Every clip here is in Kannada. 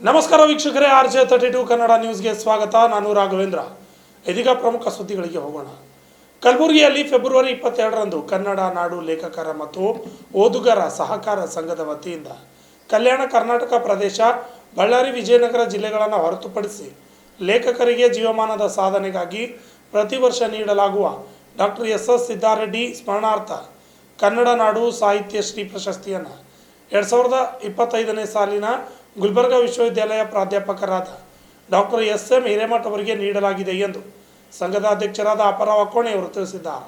ನಮಸ್ಕಾರ ವೀಕ್ಷಕರೇ, RJ32 ಕನ್ನಡ ನ್ಯೂಸ್ಗೆ ಸ್ವಾಗತ. ನಾನು ರಾಘವೇಂದ್ರ. ಇದೀಗ ಪ್ರಮುಖ ಸುದ್ದಿಗಳಿಗೆ ಹೋಗೋಣ. ಕಲಬುರಗಿಯಲ್ಲಿ ಫೆಬ್ರವರಿ 22ರಂದು ಕನ್ನಡ ನಾಡು ಲೇಖಕರ ಮತ್ತು ಓದುಗರ ಸಹಕಾರ ಸಂಘದ ವತಿಯಿಂದ ಕಲ್ಯಾಣ ಕರ್ನಾಟಕ ಪ್ರದೇಶ, ಬಳ್ಳಾರಿ, ವಿಜಯನಗರ ಜಿಲ್ಲೆಗಳನ್ನು ಹೊರತುಪಡಿಸಿ ಲೇಖಕರಿಗೆ ಜೀವಮಾನದ ಸಾಧನೆಗಾಗಿ ಪ್ರತಿ ವರ್ಷ ನೀಡಲಾಗುವ ಡಾಕ್ಟರ್ SS ಸಿದ್ದಾರೆಡ್ಡಿ ಸ್ಮರಣಾರ್ಥ ಕನ್ನಡ ನಾಡು ಸಾಹಿತ್ಯ ಶ್ರೀ ಪ್ರಶಸ್ತಿಯನ್ನು 2025ನೇ ಸಾಲಿನ ಗುಲ್ಬರ್ಗಾ ವಿಶ್ವವಿದ್ಯಾಲಯ ಪ್ರಾಧ್ಯಾಪಕರಾದ ಡಾಕ್ಟರ್ SM ಹಿರೇಮಠ ಅವರಿಗೆ ನೀಡಲಾಗಿದೆ ಎಂದು ಸಂಘದ ಅಧ್ಯಕ್ಷರಾದ ಅಪರಾವ್ ಅಕೋಣೆ ಅವರು ತಿಳಿಸಿದ್ದಾರೆ.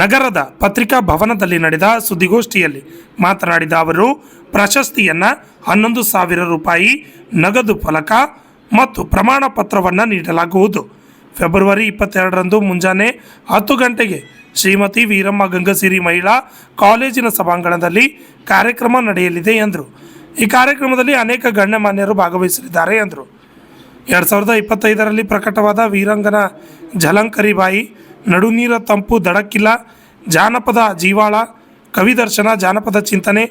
ನಗರದ ಪತ್ರಿಕಾ ಭವನದಲ್ಲಿ ನಡೆದ ಸುದ್ದಿಗೋಷ್ಠಿಯಲ್ಲಿ ಮಾತನಾಡಿದ ಅವರು, ಪ್ರಶಸ್ತಿಯನ್ನು 11,000 ರೂಪಾಯಿ ನಗದು ಫಲಕ ಮತ್ತು ಪ್ರಮಾಣ ಪತ್ರವನ್ನು ನೀಡಲಾಗುವುದು. ಫೆಬ್ರವರಿ 22ರಂದು ಮುಂಜಾನೆ 10 ಗಂಟೆಗೆ ಶ್ರೀಮತಿ ವೀರಮ್ಮ ಗಂಗಸಿರಿ ಮಹಿಳಾ ಕಾಲೇಜಿನ ಸಭಾಂಗಣದಲ್ಲಿ ಕಾರ್ಯಕ್ರಮ ನಡೆಯಲಿದೆ ಎಂದರು. ಈ ಕಾರ್ಯಕ್ರಮದಲ್ಲಿ ಅನೇಕ ಗಣ್ಯಮಾನ್ಯರು ಭಾಗವಹಿಸಲಿದ್ದಾರೆ ಎಂದರು. 2025ರಲ್ಲಿ ಪ್ರಕಟವಾದ ವೀರಂಗನ ಝಲಂಕರಿಬಾಯಿ, ನಡುನೀರ ತಂಪು ದಡಕ್ಕಿಲ್ಲ, ಜಾನಪದ ಜೀವಾಳ, ಕವಿದರ್ಶನ, ಜಾನಪದ ಚಿಂತನೆ,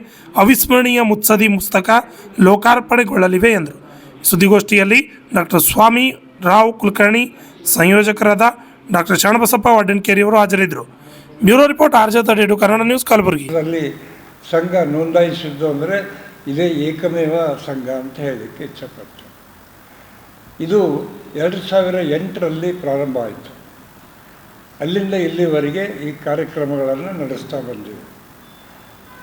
ಅವಿಸ್ಮರಣೀಯ ಮುತ್ಸದಿ ಪುಸ್ತಕ ಲೋಕಾರ್ಪಣೆಗೊಳ್ಳಲಿವೆ ಎಂದರು. ಸುದ್ದಿಗೋಷ್ಠಿಯಲ್ಲಿ ಡಾಕ್ಟರ್ ಸ್ವಾಮಿ ರಾವ್ ಕುಲಕರ್ಣಿ, ಸಂಯೋಜಕರಾದ ಡಾಕ್ಟರ್ ಶರಣಬಸಪ್ಪ ವಡ್ಡನ್ಕೇರಿ ಅವರು ಹಾಜರಿದ್ದರು. Bureau report, RJ32 Kannada news, Kalaburagi. ಸಂಘ ನೋಂದಾಯಿಸಿದ್ದು ಅಂದರೆ ಇದೇ ಏಕಮೇವ ಸಂಘ ಅಂತ ಹೇಳಲಿಕ್ಕೆ ಇಚ್ಛಪಟ್ಟು. ಇದು 2008ರಲ್ಲಿ ಪ್ರಾರಂಭ ಆಯಿತು. ಅಲ್ಲಿಂದ ಇಲ್ಲಿವರೆಗೆ ಈ ಕಾರ್ಯಕ್ರಮಗಳನ್ನು ನಡೆಸ್ತಾ ಬಂದಿವೆ.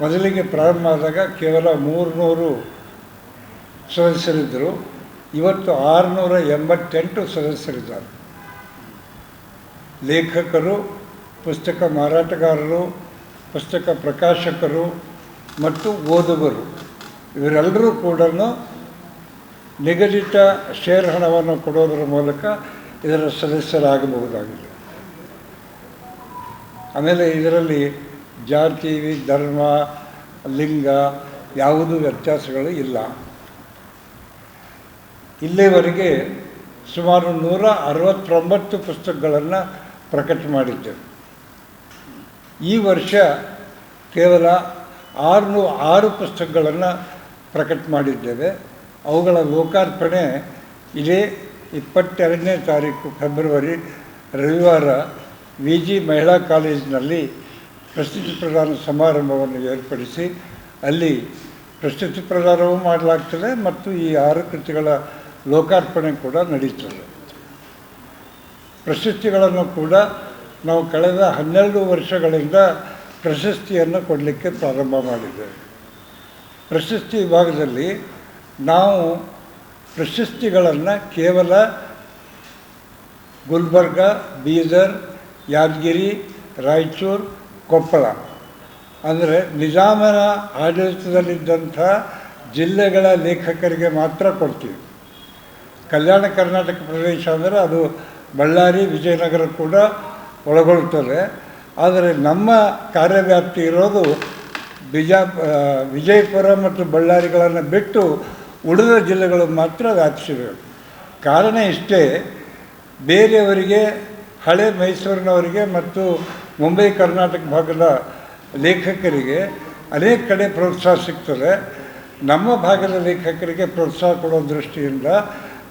ಮೊದಲಿಗೆ ಪ್ರಾರಂಭ ಆದಾಗ ಕೇವಲ 300 ಸದಸ್ಯರಿದ್ದರು. ಇವತ್ತು 688 ಸದಸ್ಯರಿದ್ದಾರೆ. ಲೇಖಕರು, ಪುಸ್ತಕ ಮಾರಾಟಗಾರರು, ಪುಸ್ತಕ ಪ್ರಕಾಶಕರು ಮತ್ತು ಓದುಗರು ಇವರೆಲ್ಲರೂ ಕೂಡ ನಿಗದಿತ ಶೇರ್ ಹಣವನ್ನು ಕೊಡೋದರ ಮೂಲಕ ಇದರ ಸದಸ್ಯರಾಗಬಹುದಾಗಿದೆ. ಆಮೇಲೆ ಇದರಲ್ಲಿ ಜಾತಿ, ಧರ್ಮ, ಲಿಂಗ ಯಾವುದೂ ವ್ಯತ್ಯಾಸಗಳು ಇಲ್ಲ. ಇಲ್ಲಿವರೆಗೆ ಸುಮಾರು 169 ಪುಸ್ತಕಗಳನ್ನು ಪ್ರಕಟ ಮಾಡಿದ್ದೇವೆ. ಈ ವರ್ಷ ಕೇವಲ 606 ಪುಸ್ತಕಗಳನ್ನು ಪ್ರಕಟ ಮಾಡಿದ್ದೇವೆ. ಅವುಗಳ ಲೋಕಾರ್ಪಣೆ ಇದೇ 22ನೇ ತಾರೀಕು ಫೆಬ್ರವರಿ ರವಿವಾರ VG ಮಹಿಳಾ ಕಾಲೇಜಿನಲ್ಲಿ ಪ್ರಶಸ್ತಿ ಪ್ರದಾನ ಸಮಾರಂಭವನ್ನು ಏರ್ಪಡಿಸಿ ಅಲ್ಲಿ ಪ್ರಶಸ್ತಿ ಪ್ರದಾನವೂ ಮಾಡಲಾಗ್ತದೆ ಮತ್ತು ಈ 6 ಕೃತಿಗಳ ಲೋಕಾರ್ಪಣೆ ಕೂಡ ನಡೀತದೆ. ಪ್ರಶಸ್ತಿಗಳನ್ನು ಕೂಡ ನಾವು ಕಳೆದ 12 ವರ್ಷಗಳಿಂದ ಪ್ರಶಸ್ತಿಯನ್ನು ಕೊಡಲಿಕ್ಕೆ ಪ್ರಾರಂಭ ಮಾಡಿದ್ದೇವೆ. ಪ್ರಶಸ್ತಿ ವಿಭಾಗದಲ್ಲಿ ನಾವು ಪ್ರಶಸ್ತಿಗಳನ್ನು ಕೇವಲ ಗುಲ್ಬರ್ಗ, ಬೀದರ್, ಯಾದಗಿರಿ, ರಾಯಚೂರು, ಕೊಪ್ಪಳ ಅಂದರೆ ನಿಜಾಮನ ಆಡಳಿತದಲ್ಲಿದ್ದಂಥ ಜಿಲ್ಲೆಗಳ ಲೇಖಕರಿಗೆ ಮಾತ್ರ ಕೊಡ್ತೀವಿ. ಕಲ್ಯಾಣ ಕರ್ನಾಟಕ ಪ್ರದೇಶ ಅಂದರೆ ಅದು ಬಳ್ಳಾರಿ, ವಿಜಯನಗರ ಕೂಡ ಒಳಗೊಳ್ಳುತ್ತದೆ. ಆದರೆ ನಮ್ಮ ಕಾರ್ಯವ್ಯಾಪ್ತಿ ಇರೋದು ವಿಜಯಪುರ ಮತ್ತು ಬಳ್ಳಾರಿಗಳನ್ನು ಬಿಟ್ಟು ಉಳಿದ ಜಿಲ್ಲೆಗಳು ಮಾತ್ರ ವ್ಯಾಪಿಸಿವೆ. ಕಾರಣ ಇಷ್ಟೇ, ಬೇರೆಯವರಿಗೆ, ಹಳೆ ಮೈಸೂರಿನವರಿಗೆ ಮತ್ತು ಮುಂಬೈ ಕರ್ನಾಟಕ ಭಾಗದ ಲೇಖಕರಿಗೆ ಅನೇಕ ಕಡೆ ಪ್ರೋತ್ಸಾಹ ಸಿಗ್ತದೆ. ನಮ್ಮ ಭಾಗದ ಲೇಖಕರಿಗೆ ಪ್ರೋತ್ಸಾಹ ಕೊಡೋ ದೃಷ್ಟಿಯಿಂದ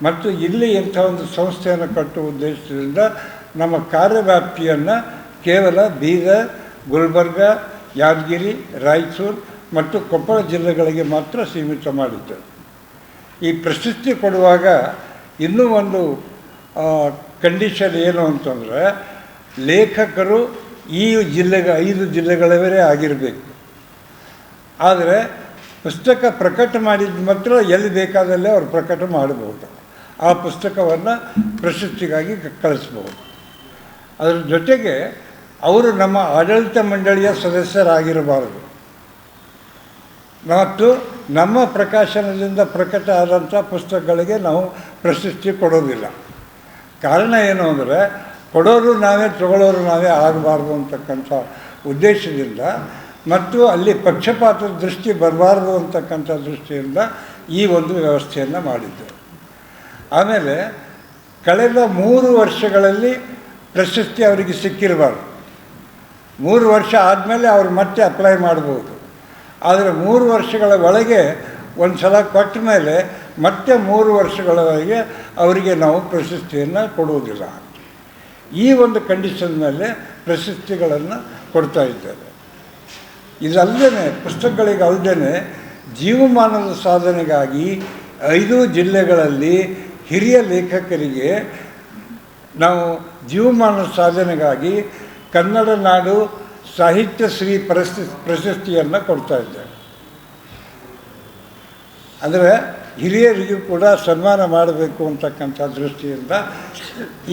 ಮತ್ತು ಇಲ್ಲಿ ಇಂಥ ಒಂದು ಸಂಸ್ಥೆಯನ್ನು ಕಟ್ಟುವ ಉದ್ದೇಶದಿಂದ ನಮ್ಮ ಕಾರ್ಯವ್ಯಾಪ್ತಿಯನ್ನು ಕೇವಲ ಬೀದರ್, ಗುಲ್ಬರ್ಗ, ಯಾದಗಿರಿ, ರಾಯಚೂರು ಮತ್ತು ಕೊಪ್ಪಳ ಜಿಲ್ಲೆಗಳಿಗೆ ಮಾತ್ರ ಸೀಮಿತ ಮಾಡಿದ್ದೇವೆ. ಈ ಪ್ರಶಸ್ತಿ ಕೊಡುವಾಗ ಇನ್ನೂ ಒಂದು ಕಂಡೀಷನ್ ಏನು ಅಂತಂದರೆ, ಲೇಖಕರು ಈ 5 ಜಿಲ್ಲೆಗಳವರೇ ಆಗಿರಬೇಕು. ಆದರೆ ಪುಸ್ತಕ ಪ್ರಕಟ ಮಾಡಿದ ಮಾತ್ರ ಎಲ್ಲಿ ಬೇಕಾದಲ್ಲೇ ಅವರು ಪ್ರಕಟ ಮಾಡಬಹುದು. ಆ ಪುಸ್ತಕವನ್ನು ಪ್ರಶಸ್ತಿಗಾಗಿ ಕಳಿಸ್ಬೋದು. ಅದರ ಜೊತೆಗೆ ಅವರು ನಮ್ಮ ಆಡಳಿತ ಮಂಡಳಿಯ ಸದಸ್ಯರಾಗಿರಬಾರದು ಮತ್ತು ನಮ್ಮ ಪ್ರಕಾಶನದಿಂದ ಪ್ರಕಟ ಆದಂಥ ಪುಸ್ತಕಗಳಿಗೆ ನಾವು ಪ್ರಶಸ್ತಿ ಕೊಡೋದಿಲ್ಲ. ಕಾರಣ ಏನು ಅಂದರೆ, ಕೊಡೋರು ನಾವೇ, ತಗೊಳ್ಳೋರು ನಾವೇ ಆಗಬಾರ್ದು ಅಂತಕ್ಕಂಥ ಉದ್ದೇಶದಿಂದ ಮತ್ತು ಅಲ್ಲಿ ಪಕ್ಷಪಾತದ ದೃಷ್ಟಿ ಬರಬಾರ್ದು ಅಂತಕ್ಕಂಥ ದೃಷ್ಟಿಯಿಂದ ಈ ಒಂದು ವ್ಯವಸ್ಥೆಯನ್ನು ಮಾಡಿದ್ದೇವೆ. ಆಮೇಲೆ ಕಳೆದ 3 ವರ್ಷಗಳಲ್ಲಿ ಪ್ರಶಸ್ತಿ ಅವರಿಗೆ ಸಿಕ್ಕಿರಬಾರ್ದು. 3 ವರ್ಷ ಆದಮೇಲೆ ಅವರು ಮತ್ತೆ ಅಪ್ಲೈ ಮಾಡ್ಬೋದು. ಆದರೆ 3 ವರ್ಷಗಳ ಒಳಗೆ ಒಂದು ಸಲ ಕೊಟ್ಟ ಮೇಲೆ ಮತ್ತೆ 3 ವರ್ಷಗಳವರೆಗೆ ಅವರಿಗೆ ನಾವು ಪ್ರಶಸ್ತಿಯನ್ನು ಕೊಡುವುದಿಲ್ಲ. ಈ ಒಂದು ಕಂಡೀಷನ್ ಮೇಲೆ ಪ್ರಶಸ್ತಿಗಳನ್ನು ಕೊಡ್ತಾ ಇದ್ದಾರೆ. ಇದಲ್ಲದೆ ಪುಸ್ತಕಗಳಿಗೆ ಅಲ್ಲದೆ ಜೀವಮಾನದ ಸಾಧನೆಗಾಗಿ 5 ಜಿಲ್ಲೆಗಳಲ್ಲಿ ಹಿರಿಯ ಲೇಖಕರಿಗೆ ನಾವು ಜೀವಮಾನದ ಸಾಧನೆಗಾಗಿ ಕನ್ನಡ ನಾಡು ಸಾಹಿತ್ಯ ಶ್ರೀ ಪ್ರಶಸ್ತಿಯನ್ನು ಕೊಡ್ತಾ ಇದ್ದೇವೆ. ಅಂದರೆ ಹಿರಿಯರಿಗೂ ಕೂಡ ಸನ್ಮಾನ ಮಾಡಬೇಕು ಅಂತಕ್ಕಂಥ ದೃಷ್ಟಿಯಿಂದ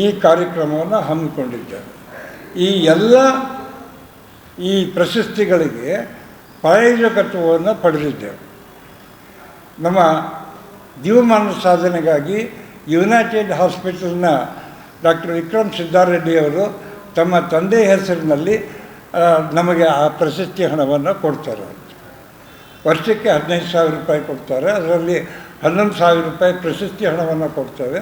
ಈ ಕಾರ್ಯಕ್ರಮವನ್ನು ಹಮ್ಮಿಕೊಂಡಿದ್ದೇವೆ. ಈ ಪ್ರಶಸ್ತಿಗಳಿಗೆ ಪ್ರಾಯೋಜಕತ್ವವನ್ನು ಪಡೆದಿದ್ದೇವೆ. ನಮ್ಮ ಜೀವಮಾನ ಸಾಧನೆಗಾಗಿ ಯುನೈಟೆಡ್ ಹಾಸ್ಪಿಟಲ್ನ ಡಾಕ್ಟರ್ ವಿಕ್ರಮ್ ಸಿದ್ದಾರೆಡ್ಡಿಯವರು ತಮ್ಮ ತಂದೆಯ ಹೆಸರಿನಲ್ಲಿ ನಮಗೆ ಆ ಪ್ರಶಸ್ತಿ ಹಣವನ್ನು ಕೊಡ್ತಾರೆ. ವರ್ಷಕ್ಕೆ 15,000 ರೂಪಾಯಿ ಕೊಡ್ತಾರೆ. ಅದರಲ್ಲಿ 11,000 ರೂಪಾಯಿ ಪ್ರಶಸ್ತಿ ಹಣವನ್ನು ಕೊಡ್ತೇವೆ.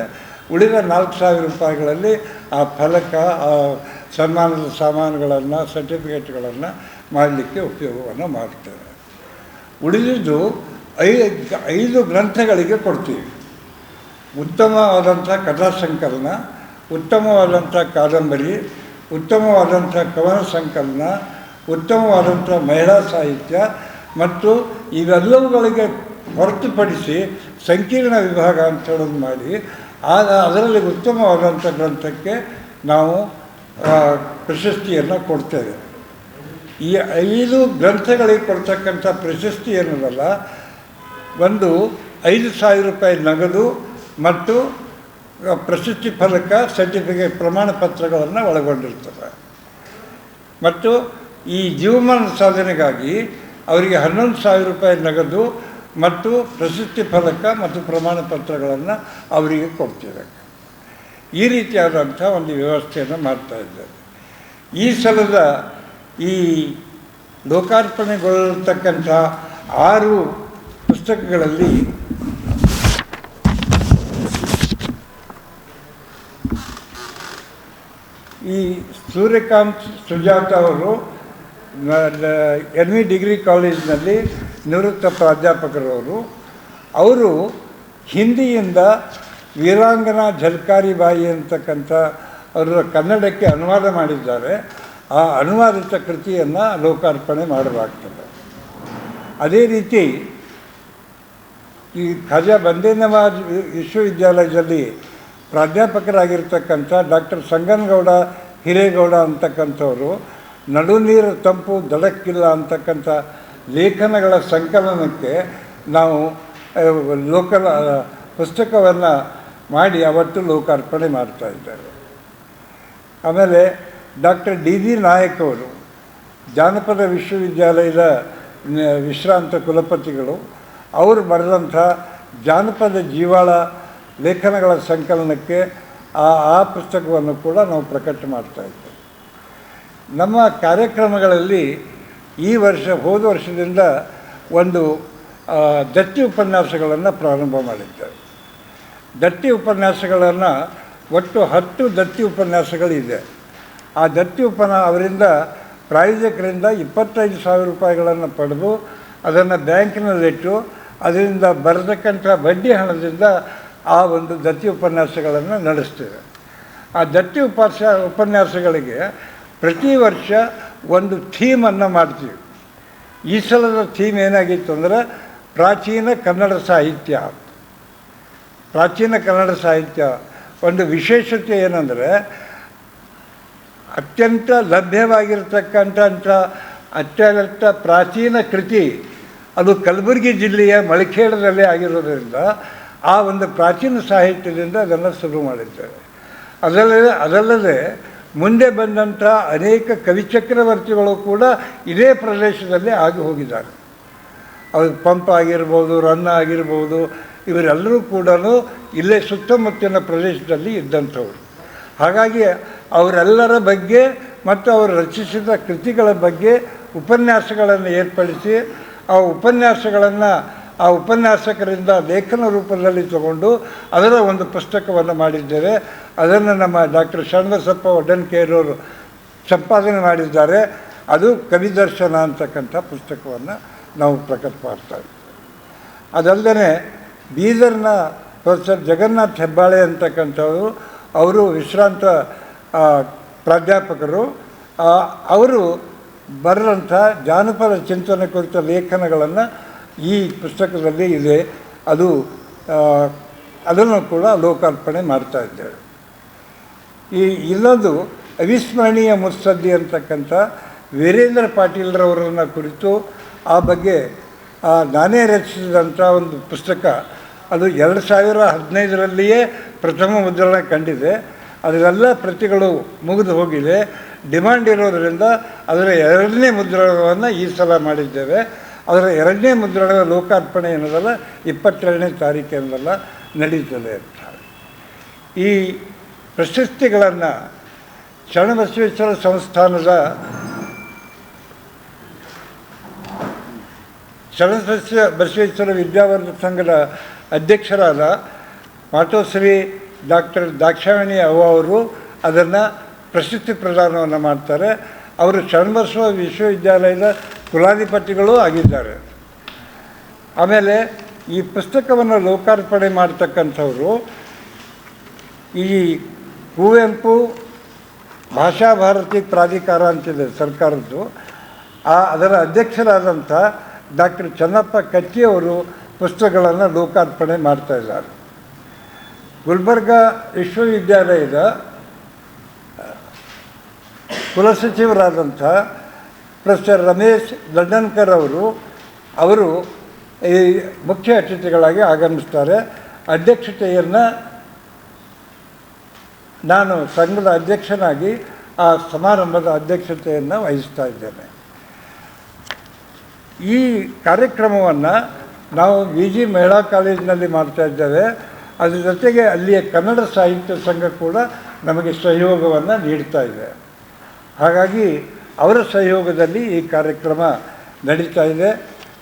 ಉಳಿದ 4,000 ರೂಪಾಯಿಗಳಲ್ಲಿ ಆ ಫಲಕ, ಆ ಸನ್ಮಾನದ ಸಾಮಾನುಗಳನ್ನು, ಸರ್ಟಿಫಿಕೇಟ್ಗಳನ್ನು ಮಾಡಲಿಕ್ಕೆ ಉಪಯೋಗವನ್ನು ಮಾಡ್ತೇವೆ. ಉಳಿದಿದ್ದು 5 ಗ್ರಂಥಗಳಿಗೆ ಕೊಡ್ತೀವಿ. ಉತ್ತಮವಾದಂಥ ಕಥಾ ಸಂಕಲನ, ಉತ್ತಮವಾದಂಥ ಕಾದಂಬರಿ, ಉತ್ತಮವಾದಂಥ ಕವನ ಸಂಕಲನ, ಉತ್ತಮವಾದಂಥ ಮಹಿಳಾ ಸಾಹಿತ್ಯ ಮತ್ತು ಇವೆಲ್ಲವುಗಳಿಗೆ ಹೊರತುಪಡಿಸಿ ಸಂಕೀರ್ಣ ವಿಭಾಗ ಅಂತ ಹೇಳೋದು ಮಾಡಿ ಅದರಲ್ಲಿ ಉತ್ತಮವಾದಂಥ ಗ್ರಂಥಕ್ಕೆ ನಾವು ಪ್ರಶಸ್ತಿಯನ್ನು ಕೊಡ್ತೇವೆ. ಈ 5 ಗ್ರಂಥಗಳಿಗೆ ಕೊಡ್ತಕ್ಕಂಥ ಪ್ರಶಸ್ತಿ ಏನದಲ್ಲ, ಒಂದು 5,000 ರೂಪಾಯಿ ನಗದು ಮತ್ತು ಪ್ರಶಸ್ತಿ ಫಲಕ, ಸರ್ಟಿಫಿಕೇಟ್, ಪ್ರಮಾಣ ಪತ್ರಗಳನ್ನು ಒಳಗೊಂಡಿರ್ತದೆ. ಮತ್ತು ಈ ಜೀವಮಾನ ಸಾಧನೆಗಾಗಿ ಅವರಿಗೆ 11,000 ರೂಪಾಯಿ ನಗದು ಮತ್ತು ಪ್ರಶಸ್ತಿ ಫಲಕ ಮತ್ತು ಪ್ರಮಾಣ ಪತ್ರಗಳನ್ನು ಅವರಿಗೆ ಕೊಡ್ತೇವೆ. ಈ ರೀತಿಯಾದಂಥ ಒಂದು ವ್ಯವಸ್ಥೆಯನ್ನು ಮಾಡ್ತಾಯಿದ್ದೇವೆ. ಈ ಸಲದ ಈ ಲೋಕಾರ್ಪಣೆಗೊಳ್ಳತಕ್ಕಂಥ 6 ಪುಸ್ತಕಗಳಲ್ಲಿ ಈ ಸೂರ್ಯಕಾಂತ್ ಸುಜಾತ ಅವರು NV ಡಿಗ್ರಿ ಕಾಲೇಜಿನಲ್ಲಿ ನಿವೃತ್ತ ಪ್ರಾಧ್ಯಾಪಕರವರು. ಅವರು ಹಿಂದಿಯಿಂದ ವೀರಾಂಗನಾ ಝಲ್ಕಾರಿ ಬಾಯಿ ಅಂತಕ್ಕಂಥ ಅವರ ಕನ್ನಡಕ್ಕೆ ಅನುವಾದ ಮಾಡಿದ್ದಾರೆ. ಆ ಅನುವಾದಿತ ಕೃತಿಯನ್ನು ಲೋಕಾರ್ಪಣೆ ಮಾಡಲಾಗ್ತದೆ. ಅದೇ ರೀತಿ ಈ ಖಾಜಾ ಬಂದೇ ನವಾಜ್ ವಿಶ್ವವಿದ್ಯಾಲಯದಲ್ಲಿ ಪ್ರಾಧ್ಯಾಪಕರಾಗಿರ್ತಕ್ಕಂಥ ಡಾಕ್ಟರ್ ಸಂಗನಗೌಡ ಹಿರೇಗೌಡ ಅಂತಕ್ಕಂಥವರು ನಡು ನೀರು ತಂಪು ದಡಕ್ಕಿಲ್ಲ ಅಂತಕ್ಕಂಥ ಲೇಖನಗಳ ಸಂಕಲನಕ್ಕೆ ನಾವು ಪುಸ್ತಕವನ್ನು ಮಾಡಿ ಅವತ್ತು ಲೋಕಾರ್ಪಣೆ ಮಾಡ್ತಾಯಿದ್ದಾರೆ. ಆಮೇಲೆ ಡಾಕ್ಟರ್ DD ನಾಯಕ್ ಅವರು ಜಾನಪದ ವಿಶ್ವವಿದ್ಯಾಲಯದ ವಿಶ್ರಾಂತ ಕುಲಪತಿಗಳು. ಅವರು ಬರೆದಂಥ ಜಾನಪದ ಜೀವಾಳ ಲೇಖನಗಳ ಸಂಕಲನಕ್ಕೆ ಆ ಪುಸ್ತಕವನ್ನು ಕೂಡ ನಾವು ಪ್ರಕಟ ಮಾಡ್ತಾಯಿದ್ದೇವೆ. ನಮ್ಮ ಕಾರ್ಯಕ್ರಮಗಳಲ್ಲಿ ಈ ವರ್ಷ ಹೋದ ವರ್ಷದಿಂದ ಒಂದು ದತ್ತಿ ಉಪನ್ಯಾಸಗಳನ್ನು ಪ್ರಾರಂಭ ಮಾಡಿದ್ದೇವೆ. ದತ್ತಿ ಉಪನ್ಯಾಸಗಳನ್ನು ಒಟ್ಟು 10 ದತ್ತಿ ಉಪನ್ಯಾಸಗಳಿದೆ. ಆ ದತ್ತಿ ಅವರಿಂದ ಪ್ರಾಯೋಜಕರಿಂದ 25,000 ರೂಪಾಯಿಗಳನ್ನು ಪಡೆದು ಅದನ್ನು ಬ್ಯಾಂಕಿನಲ್ಲಿಟ್ಟು ಅದರಿಂದ ಬರತಕ್ಕಂಥ ಬಡ್ಡಿ ಹಣದಿಂದ ಆ ಒಂದು ದತ್ತಿ ಉಪನ್ಯಾಸಗಳನ್ನು ನಡೆಸ್ತೇವೆ. ಆ ದತ್ತಿ ಉಪನ್ಯಾಸಗಳಿಗೆ ಪ್ರತಿ ವರ್ಷ ಒಂದು ಥೀಮನ್ನು ಮಾಡ್ತೀವಿ. ಈ ಸಲದ ಥೀಮ್ ಏನಾಗಿತ್ತು ಅಂದರೆ ಪ್ರಾಚೀನ ಕನ್ನಡ ಸಾಹಿತ್ಯ. ಪ್ರಾಚೀನ ಕನ್ನಡ ಸಾಹಿತ್ಯ ಒಂದು ವಿಶೇಷತೆ ಏನಂದರೆ ಅತ್ಯಂತ ಲಭ್ಯವಾಗಿರ್ತಕ್ಕಂಥ ಅತ್ಯಂತ ಪ್ರಾಚೀನ ಕೃತಿ ಅದು ಕಲಬುರಗಿ ಜಿಲ್ಲೆಯ ಮಳಖೇಡದಲ್ಲೇ ಆಗಿರೋದರಿಂದ ಆ ಒಂದು ಪ್ರಾಚೀನ ಸಾಹಿತ್ಯದಿಂದ ಅದನ್ನು ಶುರು ಮಾಡಿದ್ದೇವೆ. ಅದಲ್ಲದೆ ಮುಂದೆ ಬಂದಂಥ ಅನೇಕ ಕವಿಚಕ್ರವರ್ತಿಗಳು ಕೂಡ ಇದೇ ಪ್ರದೇಶದಲ್ಲಿ ಆಗಿ ಹೋಗಿದ್ದಾರೆ. ಅವರು ಪಂಪ ಆಗಿರ್ಬೋದು, ರನ್ನ ಆಗಿರ್ಬೋದು, ಇವರೆಲ್ಲರೂ ಕೂಡ ಇಲ್ಲೇ ಸುತ್ತಮುತ್ತಲಿನ ಪ್ರದೇಶದಲ್ಲಿ ಇದ್ದಂಥವ್ರು. ಹಾಗಾಗಿ ಅವರೆಲ್ಲರ ಬಗ್ಗೆ ಮತ್ತು ಅವರು ರಚಿಸಿದ ಕೃತಿಗಳ ಬಗ್ಗೆ ಉಪನ್ಯಾಸಗಳನ್ನು ಏರ್ಪಡಿಸಿ ಆ ಉಪನ್ಯಾಸಕರಿಂದ ಲೇಖನ ರೂಪದಲ್ಲಿ ತಗೊಂಡು ಅದರ ಒಂದು ಪುಸ್ತಕವನ್ನು ಮಾಡಿದ್ದೇವೆ. ಅದನ್ನು ನಮ್ಮ ಡಾಕ್ಟರ್ ಶರಣಬಸಪ್ಪ ಒಡ್ಡನ್ಕೇರವರು ಸಂಪಾದನೆ ಮಾಡಿದ್ದಾರೆ. ಅದು ಕವಿದರ್ಶನ ಅಂತಕ್ಕಂಥ ಪುಸ್ತಕವನ್ನು ನಾವು ಪ್ರಕಟ ಮಾಡ್ತಾಯಿದ್ದೀವಿ. ಅದಲ್ಲದೆ ಬೀದರ್ನ ಪ್ರೊಫೆಸರ್ ಜಗನ್ನಾಥ್ ಹೆಬ್ಬಾಳೆ ಅಂತಕ್ಕಂಥವರು, ಅವರು ವಿಶ್ರಾಂತ ಪ್ರಾಧ್ಯಾಪಕರು. ಅವರು ಬರೆದಂಥ ಜಾನಪದ ಚಿಂತನೆ ಕುರಿತ ಲೇಖನಗಳನ್ನು ಈ ಪುಸ್ತಕದಲ್ಲಿ ಇದೆ. ಅದನ್ನು ಕೂಡ ಲೋಕಾರ್ಪಣೆ ಮಾಡ್ತಾ ಇದ್ದೇವೆ. ಇನ್ನೊಂದು ಅವಿಸ್ಮರಣೀಯ ಮುತ್ಸದ್ದಿ ಅಂತಕ್ಕಂಥ ವೀರೇಂದ್ರ ಪಾಟೀಲ್ರವರನ್ನು ಕುರಿತು ಆ ಬಗ್ಗೆ ನಾನೇ ರಚಿಸಿದಂಥ ಒಂದು ಪುಸ್ತಕ. ಅದು 2015ರಲ್ಲಿಯೇ ಪ್ರಥಮ ಮುದ್ರಣ ಕಂಡಿದೆ. ಅದರೆಲ್ಲ ಪ್ರತಿಗಳು ಮುಗಿದು ಹೋಗಿದೆ. ಡಿಮಾಂಡ್ ಇರೋದರಿಂದ ಅದರ 2ನೇ ಮುದ್ರಣವನ್ನು ಈ ಸಲ ಮಾಡಿದ್ದೇವೆ. ಅದರ 2ನೇ ಮುದ್ರಣದ ಲೋಕಾರ್ಪಣೆ ಏನದಲ್ಲ 22ನೇ ತಾರೀಕಿನಲ್ಲ ನಡೀತದೆ ಅಂತ. ಈ ಪ್ರಶಸ್ತಿಗಳನ್ನು ಶರಣಬಸವೇಶ್ವರ ಸಂಸ್ಥಾನದ ಬಸವೇಶ್ವರ ವಿದ್ಯಾವರ್ಧಕ ಸಂಘದ ಅಧ್ಯಕ್ಷರಾದ ಮಾತೋಶ್ರೀ ಡಾಕ್ಟರ್ ದಾಕ್ಷಾಯಣಿ ಅವ್ವ ಅವರು ಅದನ್ನು ಪ್ರಶಸ್ತಿ ಪ್ರದಾನವನ್ನು ಮಾಡ್ತಾರೆ. ಅವರು ಶರಣಬಸವ ವಿಶ್ವವಿದ್ಯಾಲಯದ ಕುಲಾಧಿಪತಿಗಳೂ ಆಗಿದ್ದಾರೆ. ಆಮೇಲೆ ಈ ಪುಸ್ತಕವನ್ನು ಲೋಕಾರ್ಪಣೆ ಮಾಡ್ತಕ್ಕಂಥವರು ಈ ಕುವೆಂಪು ಭಾಷಾ ಭಾರತಿ ಪ್ರಾಧಿಕಾರ ಅಂತಿದೆ ಸರ್ಕಾರದ್ದು, ಅದರ ಅಧ್ಯಕ್ಷರಾದಂಥ ಡಾಕ್ಟರ್ ಚನ್ನಪ್ಪ ಕಚ್ಚಿಯವರು ಪುಸ್ತಕಗಳನ್ನು ಲೋಕಾರ್ಪಣೆ ಮಾಡ್ತಾಯಿದ್ದಾರೆ. ಗುಲ್ಬರ್ಗಾ ವಿಶ್ವವಿದ್ಯಾಲಯದ ಕುಲಸಚಿವರಾದಂಥ ಪ್ರೊಫೆಸರ್ ರಮೇಶ್ ಲಂಡನ್ಕರ್ ಅವರು ಈ ಮುಖ್ಯ ಅತಿಥಿಗಳಾಗಿ ಆಗಮಿಸ್ತಾರೆ. ಅಧ್ಯಕ್ಷತೆಯನ್ನು ನಾನು ಸಂಘದ ಅಧ್ಯಕ್ಷನಾಗಿ ಆ ಸಮಾರಂಭದ ಅಧ್ಯಕ್ಷತೆಯನ್ನು ವಹಿಸ್ತಾ ಇದ್ದೇನೆ. ಈ ಕಾರ್ಯಕ್ರಮವನ್ನು ನಾವು VG ಮಹಿಳಾ ಕಾಲೇಜಿನಲ್ಲಿ ಮಾಡ್ತಾ ಇದ್ದೇವೆ. ಅದ್ರ ಜೊತೆಗೆ ಅಲ್ಲಿಯ ಕನ್ನಡ ಸಾಹಿತ್ಯ ಸಂಘ ಕೂಡ ನಮಗೆ ಸಹಯೋಗವನ್ನು ನೀಡ್ತಾ ಇದೆ. ಹಾಗಾಗಿ ಅವರ ಸಹಯೋಗದಲ್ಲಿ ಈ ಕಾರ್ಯಕ್ರಮ ನಡೀತಾ ಇದೆ.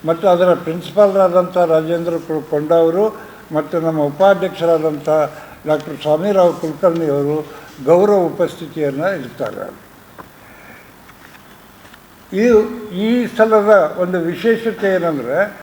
ಮತ್ತು ಅದರ ಪ್ರಿನ್ಸಿಪಾಲ್ರಾದಂಥ ರಾಜೇಂದ್ರ ಕೊಂಡವರು ಮತ್ತು ನಮ್ಮ ಉಪಾಧ್ಯಕ್ಷರಾದಂಥ ಡಾಕ್ಟರ್ ಸ್ವಾಮಿರಾವ್ ಕುಲಕರ್ಣಿಯವರು ಗೌರವ ಉಪಸ್ಥಿತಿಯನ್ನು ಇರ್ತಾರೆ. ಈ ಸಲದ ಒಂದು ವಿಶೇಷತೆ ಏನಂದರೆ